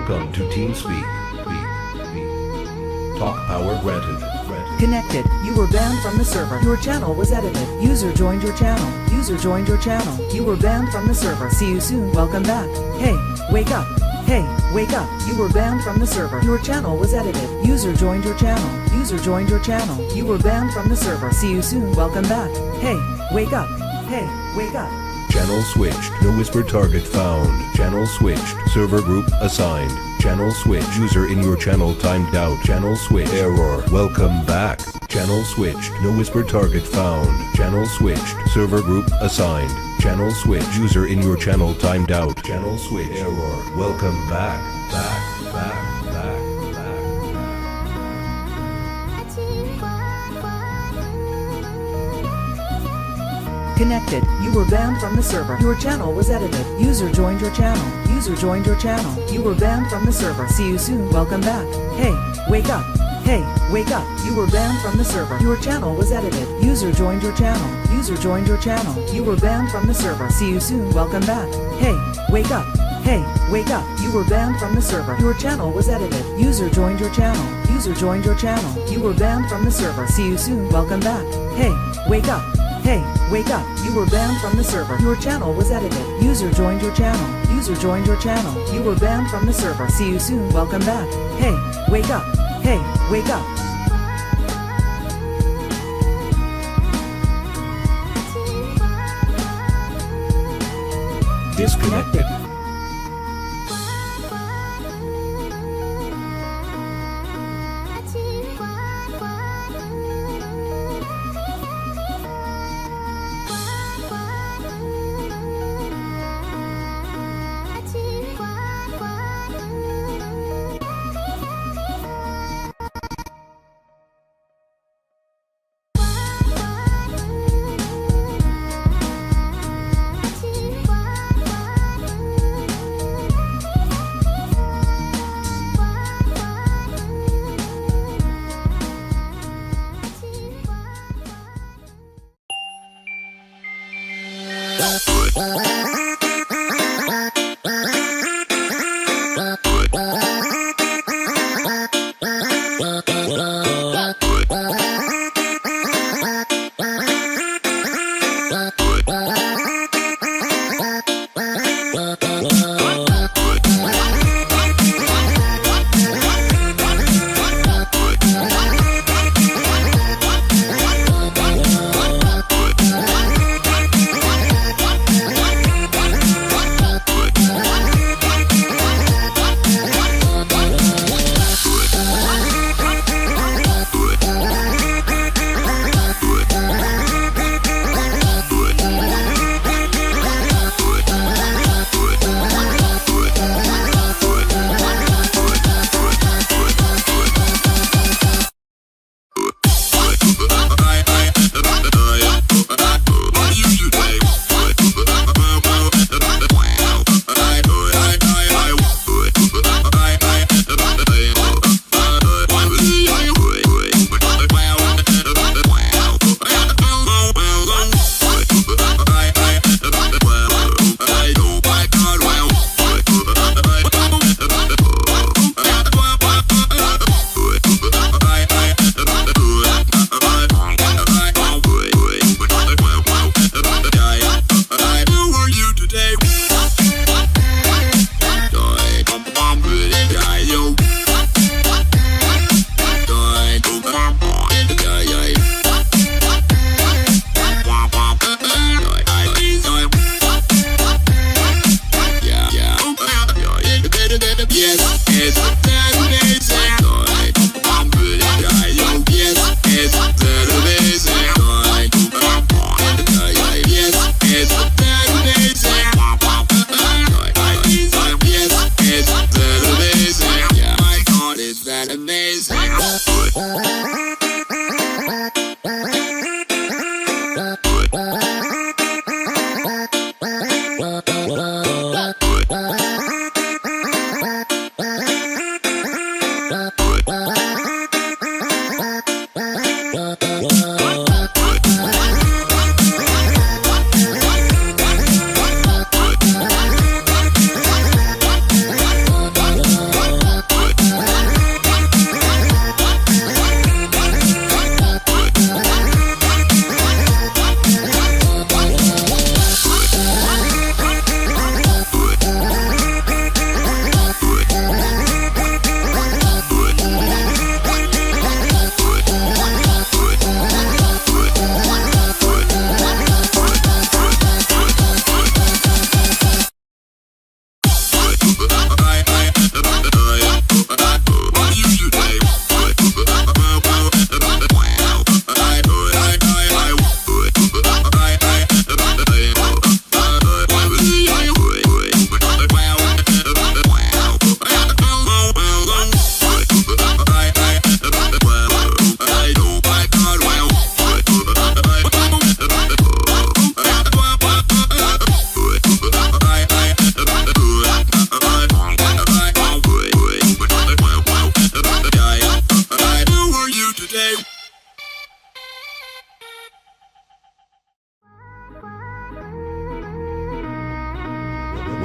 Welcome to TeamSpeak. Talk power granted. Connected. You were banned from the server. Your channel was edited. User joined your channel. User joined your channel. You were banned from the server. See you soon. Welcome back. Hey, wake up. Hey, wake up. You were banned from the server. Your channel was edited. User joined your channel. User joined your channel. You were banned from the server. See you soon. Welcome back. Hey, wake up. Hey, wake up. Channel switched. No whisper target found. Channel switched. Server group assigned. Channel switch. User in your channel timed out. Channel switch. Error. Welcome back. Channel switched. No whisper target found. Channel switched. Server group assigned. Channel switch. User in your channel timed out. Channel switch. Error. Welcome back. Back. Connected. You were banned from the server. Your channel was edited. User joined your channel. User joined your channel. You were banned from the server. See you soon. Welcome back. Hey, wake up. Hey, wake up. You were banned from the server. Your channel was edited. User joined your channel. User joined your channel. You were banned from the server. See you soon. Welcome back. Hey, wake up. Hey, wake up. You were banned from the server. Your channel was edited. User joined your channel. User joined your channel. You were banned from the server. See you soon. Welcome back. Hey, wake up. Hey, wake up. You were banned from the server. Your channel was edited. User joined your channel. User joined your channel. You were banned from the server. See you soon. Welcome back. Hey, wake up. Hey, wake up. Disconnected.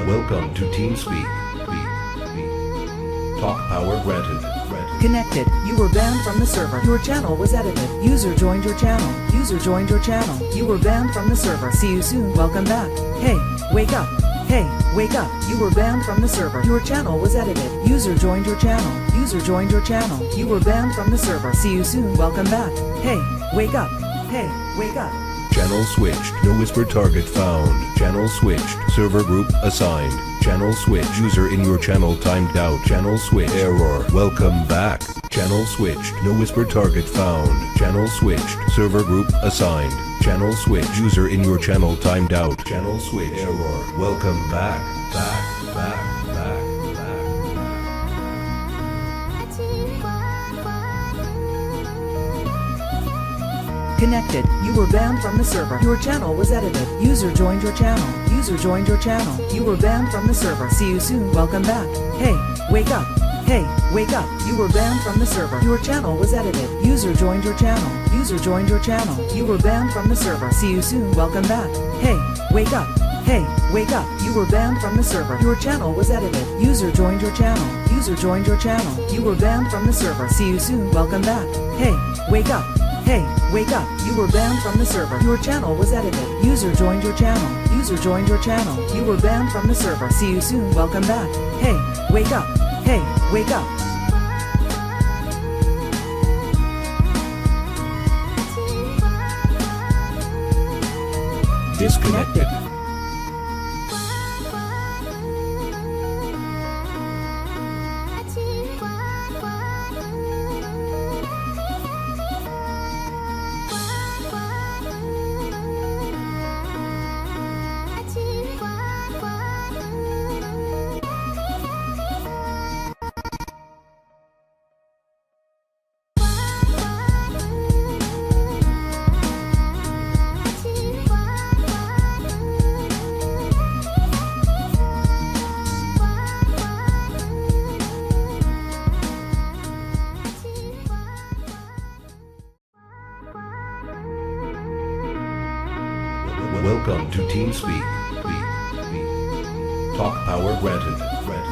Welcome to TeamSpeak. Talk power granted. Connected. You were banned from the server. Your channel was edited. User joined your channel. User joined your channel. You were banned from the server. See you soon. Welcome back. Hey, wake up. Hey, wake up. You were banned from the server. Your channel was edited. User joined your channel. User joined your channel. You were banned from the server. See you soon. Welcome back. Hey, wake up. Hey, wake up. Channel switched. No whisper target found. Channel switched. Server group assigned. Channel switch. User in your channel timed out. Channel switch. Error. Welcome back. Channel switched. No whisper target found. Channel switched. Server group assigned. Channel switch. User in your channel timed out. Channel switch. Error. Welcome back. Back. Connected. You were banned from the server. Your channel was edited. User joined your channel. User joined your channel. You were banned from the server. See you soon. Welcome back. Hey, wake up. Hey, wake up. You were banned from the server. Your channel was edited. User joined your channel. User joined your channel. You were banned from the server. See you soon. Welcome back. Hey, wake up. Hey, wake up. You were banned from the server. Your channel was edited. User joined your channel. User joined your channel. You were banned from the server. See you soon. Welcome back. Hey, wake up. Hey, wake up. You were banned from the server. Your channel was edited. User joined your channel. User joined your channel. You were banned from the server. See you soon. Welcome back. Hey, wake up. Hey, wake up. Disconnected. Welcome to TeamSpeak. Talk power granted.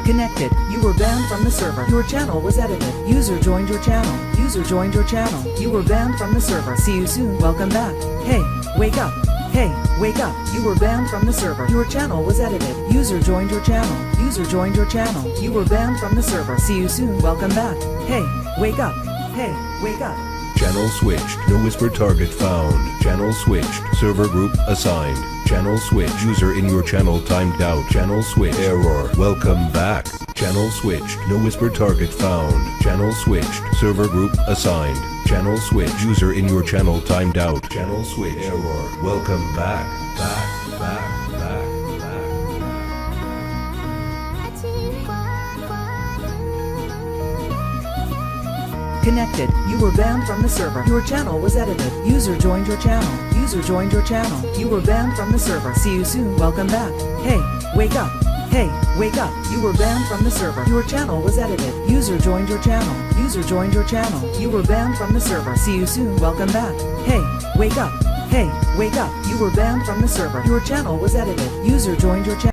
Connected. You were banned from the server. Your channel was edited. User joined your channel. User joined your channel. You were banned from the server. See you soon. Welcome back. Hey, wake up. Hey, wake up. You were banned from the server. Your channel was edited. User joined your channel. User joined your channel. You were banned from the server. See you soon. Welcome back. Hey, wake up. Hey, wake up. Channel switched. No whisper target found. Channel switched. Server group assigned. Channel switch. User in your channel timed out. Channel switch. Error. Welcome back. Channel switched. No whisper target found. Channel switched. Server group assigned. Channel switch. User in your channel timed out. Channel switch. Error. Welcome back. Back. Connected. You were banned from the server. Your channel was edited. User joined your channel. User joined your channel. You were banned from the server. See you soon. Welcome back. Hey, wake up. Hey, wake up. You were banned from the server. Your channel was edited. User joined your channel. User joined your channel. You were banned from the server. See you soon. Welcome back. Hey, wake up. Hey, wake up. You were banned from the server. Your channel was edited. User joined your channel.